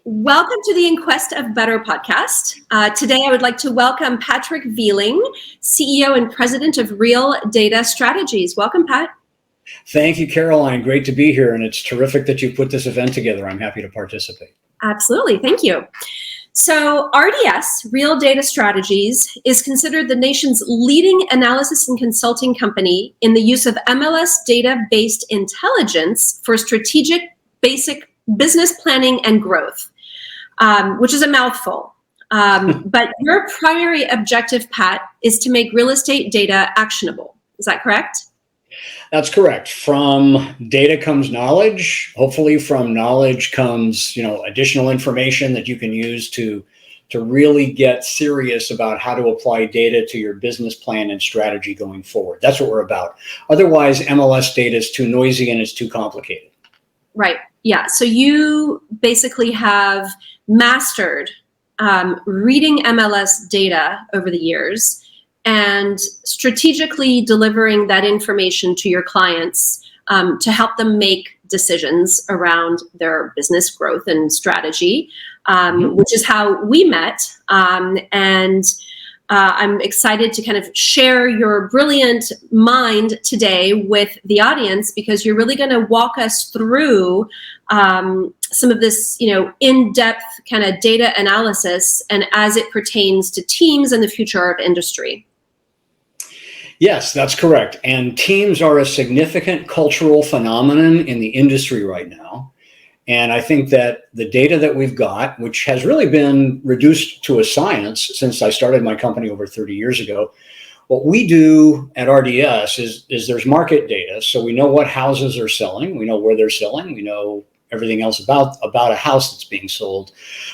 Welcome to the Inquest of Better podcast. Today, I would like to welcome Patrick Veling, CEO and President of Real Data Strategies. Welcome, Pat. Thank you, Caroline. Great to be here, and it's terrific that you put this event together. I'm happy to participate. Absolutely. Thank you. So RDS, Real Data Strategies, is considered the nation's leading analysis and consulting company in the use of MLS data-based intelligence for strategic, basic business planning and growth. Which is a mouthful. But your primary objective, Pat, is to make real estate data actionable. Is that correct? That's correct. From data comes knowledge. Hopefully from knowledge comes, additional information that you can use to really get serious about how to apply data to your business plan and strategy going forward. That's what we're about. Otherwise, MLS data is too noisy and it's too complicated. Right. Yeah. So you basically have mastered reading MLS data over the years and strategically delivering that information to your clients to help them make decisions around their business growth and strategy, which is how we met. I'm excited to kind of share your brilliant mind today with the audience because you're really going to walk us through some of this, in-depth kind of data analysis and as it pertains to teams and the future of industry. Yes, that's correct. And teams are a significant cultural phenomenon in the industry right now. And I think that the data that we've got, which has really been reduced to a science since I started my company over 30 years ago, what we do at RDS is there's market data. So we know what houses are selling. We know where they're selling. We know everything else about a house that's being sold.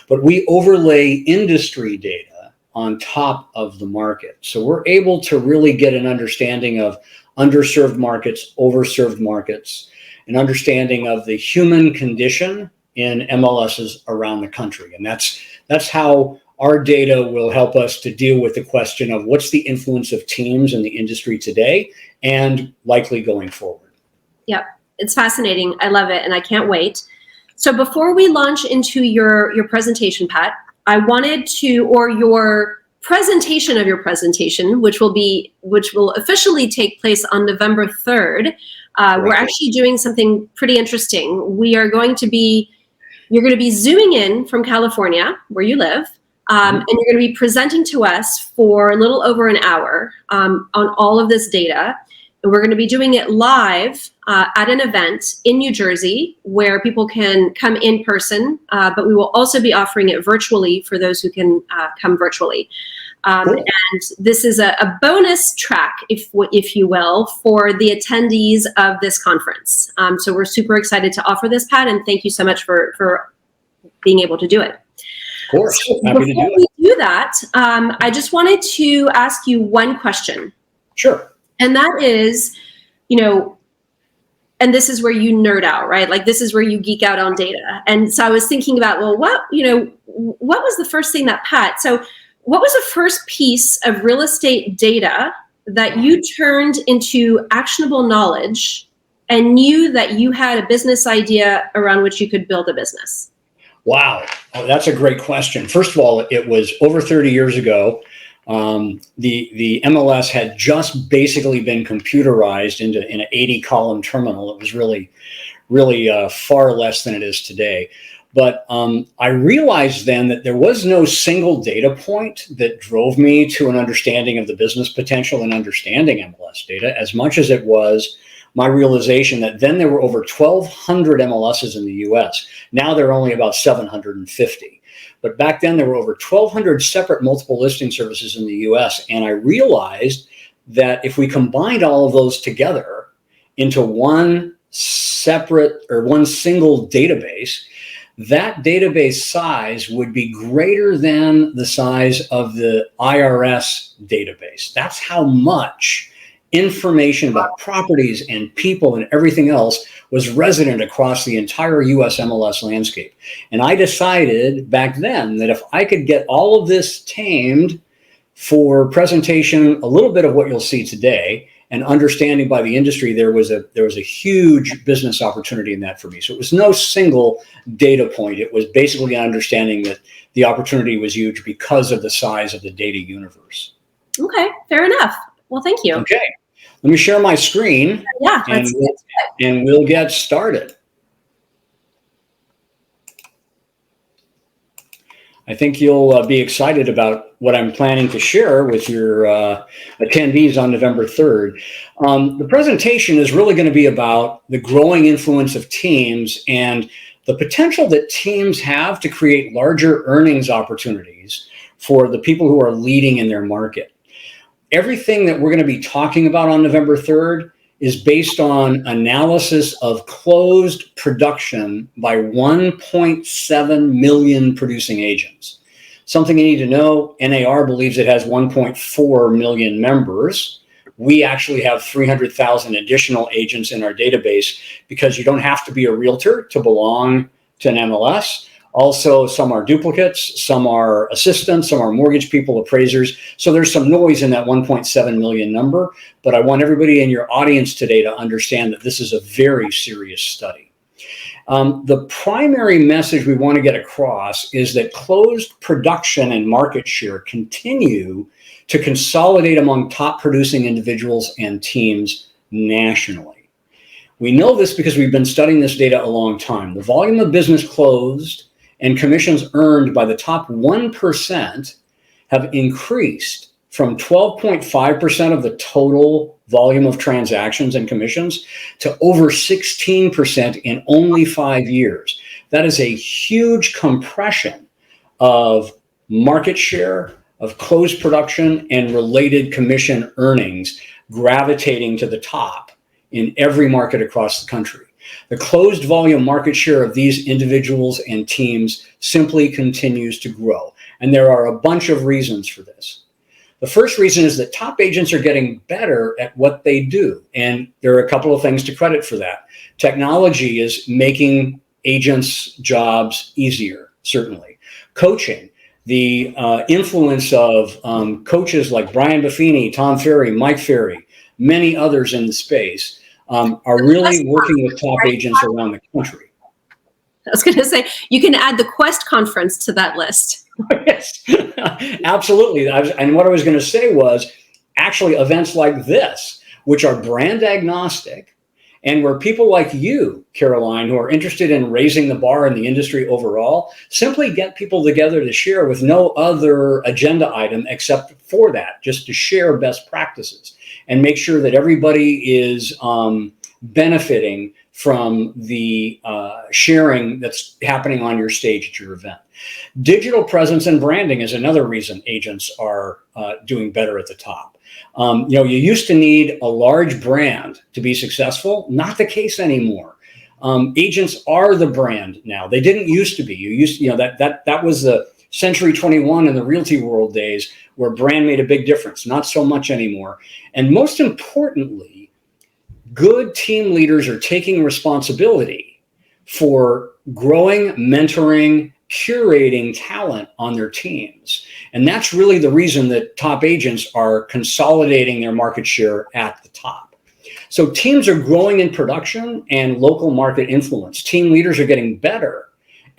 But we overlay industry data on top of the market. So we're able to really get an understanding of underserved markets, overserved markets, an understanding of the human condition in MLSs around the country. And that's how our data will help us to deal with the question of what's the influence of teams in the industry today and likely going forward. Yep, it's fascinating. I love it, and I can't wait. So before we launch into your presentation, Pat, I wanted to, or your presentation of your presentation, which will officially take place on November 3rd. We're actually doing something pretty interesting. You're going to be zooming in from California, where you live, and you're going to be presenting to us for a little over an hour on all of this data. And we're going to be doing it live at an event in New Jersey where people can come in person, but we will also be offering it virtually for those who can come virtually. Cool. And this is a bonus track, if you will, for the attendees of this conference. So we're super excited to offer this, Pat, and thank you so much for being able to do it. Of course. So before we do that, I just wanted to ask you one question. Sure. And that is, and this is where you nerd out, right? Like this is where you geek out on data. And so I was thinking about, well, what was the first thing what was the first piece of real estate data that you turned into actionable knowledge and knew that you had a business idea around which you could build a business? Wow. Oh, that's a great question. First of all, it was over 30 years ago. The MLS had just basically been computerized in an 80-column terminal. It was really far less than it is today. But I realized then that there was no single data point that drove me to an understanding of the business potential and understanding MLS data as much as it was my realization that then there were over 1,200 MLSs in the US. Now there are only about 750. But back then there were over 1,200 separate multiple listing services in the US. And I realized that if we combined all of those together into one separate or one single database, that database size would be greater than the size of the IRS database. That's how much information about properties and people and everything else was resident across the entire US MLS landscape. And I decided back then that if I could get all of this tamed for presentation, a little bit of what you'll see today, and understanding by the industry, there was a huge business opportunity in that for me. So it was no single data point. It was basically an understanding that the opportunity was huge because of the size of the data universe. Okay, fair enough. Well, thank you. Okay, let me share my screen. Yeah, and we'll get started. I think you'll be excited about what I'm planning to share with your attendees on November 3rd. The presentation is really going to be about the growing influence of teams and the potential that teams have to create larger earnings opportunities for the people who are leading in their market. Everything that we're going to be talking about on November 3rd is based on analysis of closed production by 1.7 million producing agents. Something you need to know, NAR believes it has 1.4 million members. We actually have 300,000 additional agents in our database because you don't have to be a realtor to belong to an MLS. Also, some are duplicates, some are assistants, some are mortgage people, appraisers. So there's some noise in that 1.7 million number, but I want everybody in your audience today to understand that this is a very serious study. The primary message we want to get across is that closed production and market share continue to consolidate among top producing individuals and teams nationally. We know this because we've been studying this data a long time. The volume of business closed and commissions earned by the top 1% have increased from 12.5% of the total volume of transactions and commissions to over 16% in only 5 years. That is a huge compression of market share, of closed production, and related commission earnings gravitating to the top in every market across the country. The closed volume market share of these individuals and teams simply continues to grow. And there are a bunch of reasons for this. The first reason is that top agents are getting better at what they do. And there are a couple of things to credit for that. Technology is making agents' jobs easier, certainly. Coaching, the influence of coaches like Brian Buffini, Tom Ferry, Mike Ferry, many others in the space, are really working with top agents around the country. I was going to say, you can add the Quest conference to that list. Yes, absolutely. And what I was going to say was actually events like this, which are brand agnostic, and where people like you, Caroline, who are interested in raising the bar in the industry overall, simply get people together to share with no other agenda item except for that, just to share best practices and make sure that everybody is benefiting from the sharing that's happening on your stage at your event. Digital presence and branding is another reason agents are doing better at the top. You used to need a large brand to be successful. Not the case anymore. Agents are the brand now. They didn't used to be. That was the Century 21 and the realty world days where brand made a big difference. Not so much anymore. And most importantly, good team leaders are taking responsibility for growing, mentoring, curating talent on their teams. And that's really the reason that top agents are consolidating their market share at the top. So teams are growing in production and local market influence. Team leaders are getting better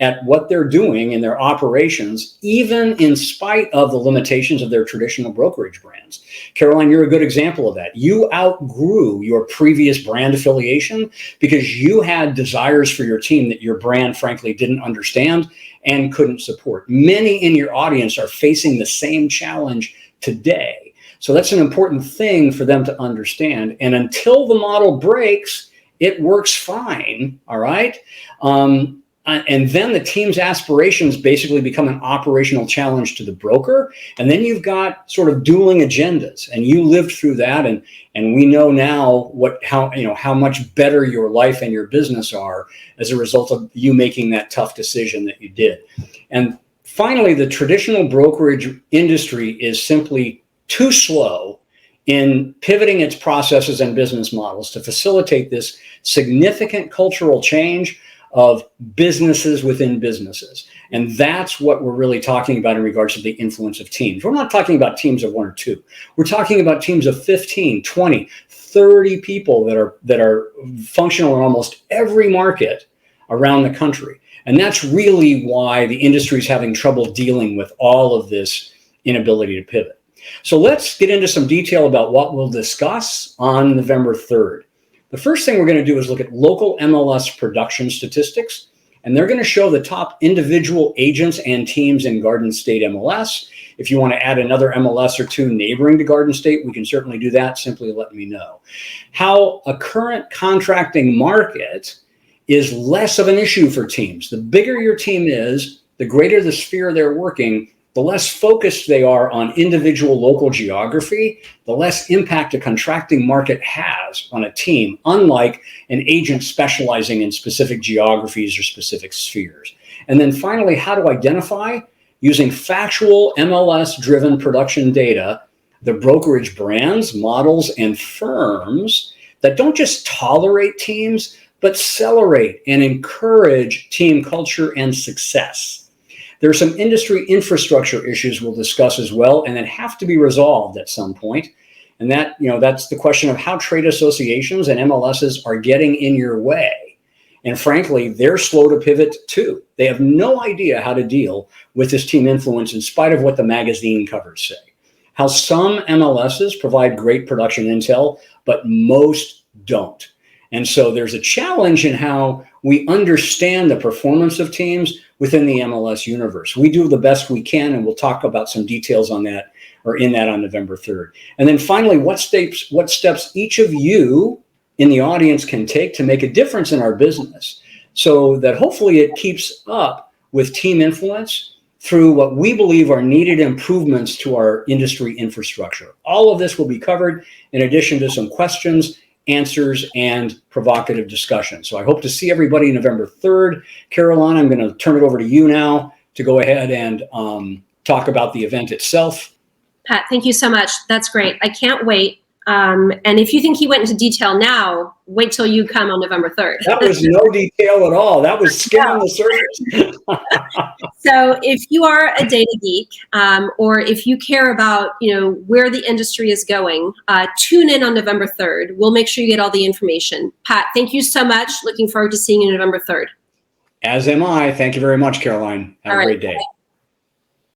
at what they're doing in their operations, even in spite of the limitations of their traditional brokerage brands. Caroline, you're a good example of that. You outgrew your previous brand affiliation because you had desires for your team that your brand, frankly, didn't understand and couldn't support. Many in your audience are facing the same challenge today. So that's an important thing for them to understand. And until the model breaks, it works fine, all right? And then the team's aspirations basically become an operational challenge to the broker. And then you've got sort of dueling agendas, and you lived through that. And we know now how much better your life and your business are as a result of you making that tough decision that you did. And finally, the traditional brokerage industry is simply too slow in pivoting its processes and business models to facilitate this significant cultural change of businesses within businesses. And that's what we're really talking about in regards to the influence of teams. We're not talking about teams of 1 or 2. We're talking about teams of 15, 20, 30 people that are functional in almost every market around the country. And that's really why the industry is having trouble dealing with all of this inability to pivot. So let's get into some detail about what we'll discuss on November 3rd. The first thing we're going to do is look at local MLS production statistics, and they're going to show the top individual agents and teams in Garden State MLS. If you want to add another MLS or 2 neighboring to Garden State, we can certainly do that. Simply let me know. How a current contracting market is less of an issue for teams. The bigger your team is, the greater the sphere they're working, the less focused they are on individual local geography, the less impact a contracting market has on a team, unlike an agent specializing in specific geographies or specific spheres. And then finally, how to identify, using factual MLS-driven production data, the brokerage brands, models, and firms that don't just tolerate teams, but celebrate and encourage team culture and success. There are some industry infrastructure issues we'll discuss as well, and that have to be resolved at some point. And that's the question of how trade associations and MLSs are getting in your way. And frankly, they're slow to pivot too. They have no idea how to deal with this team influence in spite of what the magazine covers say. How some MLSs provide great production intel, but most don't. And so there's a challenge in how we understand the performance of teams within the MLS universe. We do the best we can, and we'll talk about some details on that or in that on November 3rd. And then finally, what steps each of you in the audience can take to make a difference in our business so that hopefully it keeps up with team influence through what we believe are needed improvements to our industry infrastructure. All of this will be covered in addition to some questions, answers, and provocative discussion. So I hope to see everybody November 3rd. Caroline, I'm going to turn it over to you now to go ahead and talk about the event itself. Pat, thank you so much. That's great. I can't wait. And if you think he went into detail now, wait till you come on November 3rd. That was no detail at all. That was skin on the surface. So if you are a data geek, or if you care about, where the industry is going, tune in on November 3rd. We'll make sure you get all the information. Pat, thank you so much. Looking forward to seeing you November 3rd. As am I. Thank you very much, Caroline. Have a great day.